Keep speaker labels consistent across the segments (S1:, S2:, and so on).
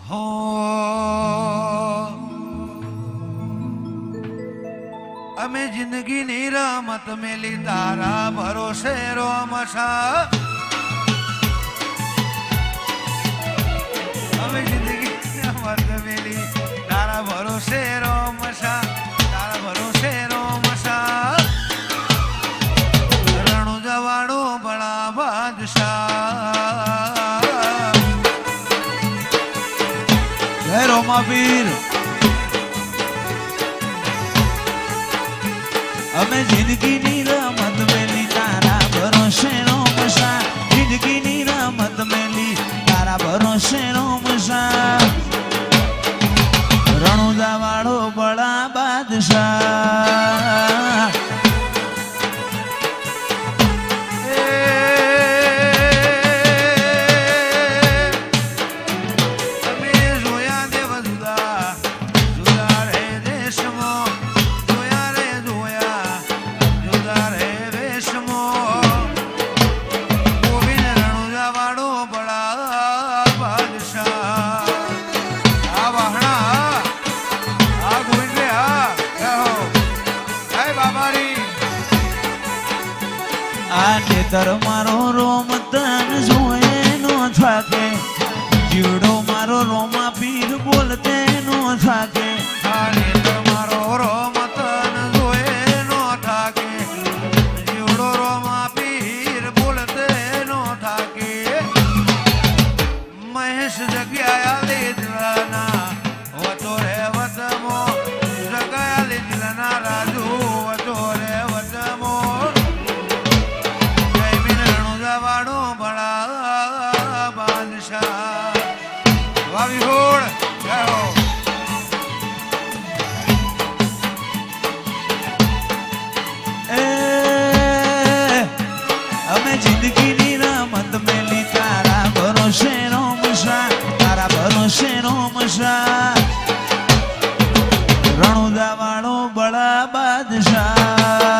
S1: હો અમે જિંદગીની રમત મેલી તારા ભરોસે રોમશા અમે જિંદગીની રમત મેલી તારા ભરોસે રોમશા તારા ભરોસે રોમશા રણુ જવાડો બળા બાદશાહ જય રોમાવીર અમે જિંદગીની રમત મેલી તારા ભરોસે રોમશા જિંદગીની રમત મેલી તારા ભરોસે રોમશા રણુદા વાળો બળા બાદશાહ નેતર મારો રોમ તન જોયે નો થાકે જીવડો મારો રોમા પીર બોલતે નો થાકે નેતર મારો રોમ તન જોયે નો થાકે જીવડો રોમા પીર બોલતે નો થાકે મહેશ જગ્યા લે દિલના વતો રે વતમો જગ્યા લે દિલના રાજુ વતો રે વતમો વાડો બળા બાદશાહ વાવી હોડ જય હો અમે જિંદગીની રમત મેલી તારા ભરોસે રોમશા તારા ભરોસે રોમશા રણુદા વાળો બળા બાદશાહ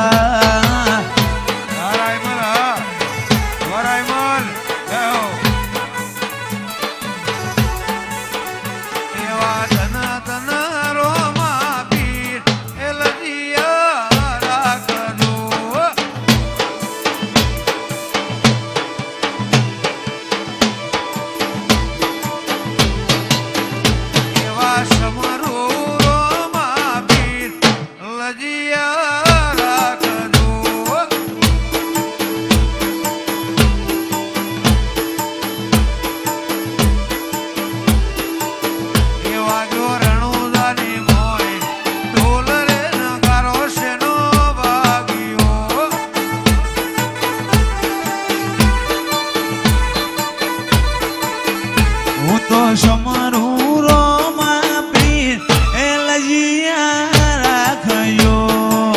S1: સમરું રોમા પીર એ લજિયા રાખયો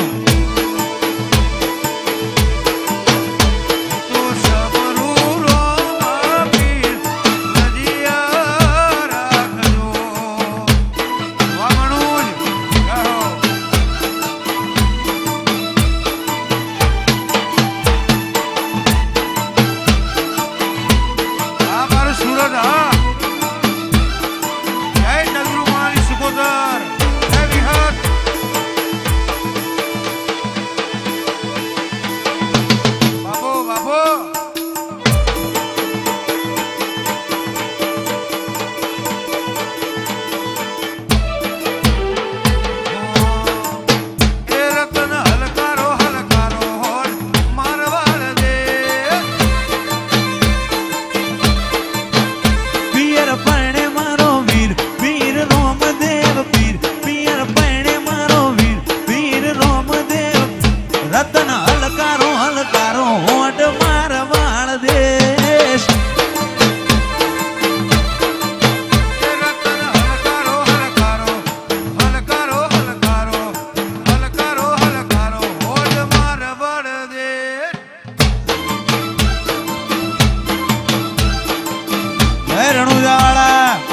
S1: તો સમરું રોમા પીર લજિયા રાખયો વામણું કહો આ મારું સુરત હા રણુજાવાળા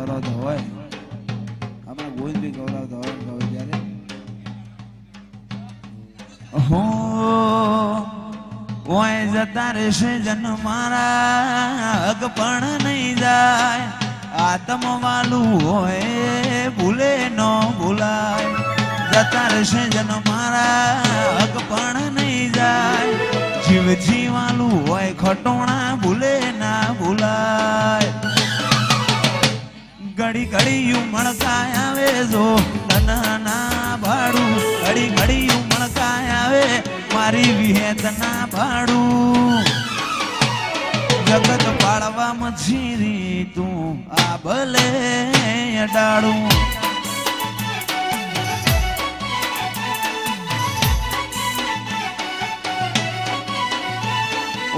S1: ગૌરવતા હોય આપણા ગોવિંદભાઈ ગૌરવતા હોય ગવે ત્યારે હો ઓય જતા રહેશે જન મારા હક પણ નહીં જાય આત્મ વાલું હોય ભૂલે ન ભૂલાય જતા રહેશે જન મારા હક પણ નહીં જાય જીવ જીવાલું હોય ખટોણા ભૂલે ના ભૂલાય ઘડી ઘડી મણકાય આવે જો ના ભાડું ઘડી ઘડી મણકાય આવે મારી વિહેત ના ભાડું જગત પાડવા મછીરી તું આ ભલે અડાડું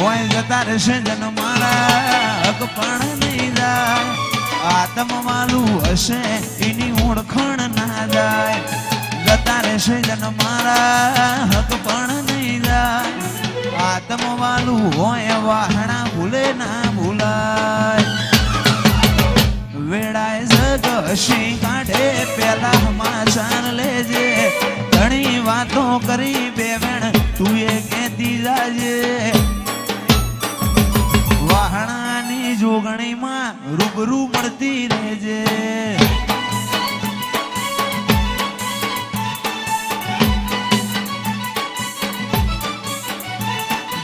S1: ઓય જતા રહેશે જન મારા હક પણ નહીં જાય આત્મ વાલું હશે એની ઓળખણ ના જાય જતા રહેશે જન મારા હક પણ નહીં જાય આત્મ વાલું હોય વાહણા ભૂલે ના ભૂલાય વેળાએ જગ હસી કાઢે પેલા હમાચાર લેજે ઘણી વાતો કરી બે વેણ તું એ કેતી જાજે વાહણાની જોગણીમાં રૂબરૂ મળતી રહેજે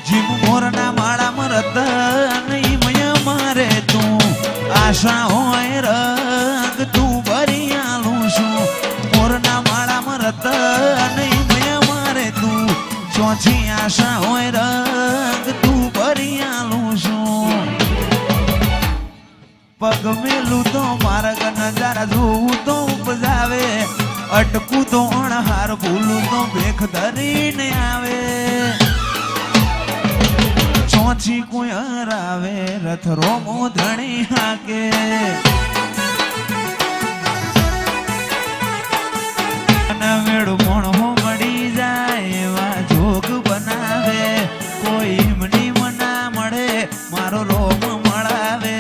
S1: જીવ મોરના માળામાં રતન મય મારે તું આશા હોય રંગ તું ભરી આલું છું મોરના માળામાં રતન મય મારે તું ચોથી આશા હોય રંગ તું ભરી આલું છું પગ મેલું તો માર્ગ નજારા જોવું તો ઉપજાવે અટકું તો અણહાર ભૂલું તો ભેખ ધરીને આવે ચોથી કોઈ હરાવે રથ રોમો ધણી હાકે વેડું મોણો મળી જાય એવા જોગ બનાવે કોઈ એમની મના મળે મારો રોમ મળાવે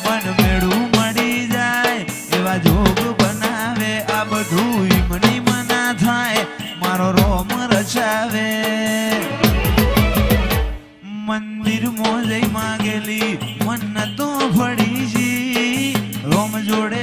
S1: મન મેળું મળી જાય એવા જોગ બનાવે આ બધું એમની મના થાય મારો રોમ રચાવે મંદિર મોજઈ માગેલી મન તો ફળી જી રોમ જોડે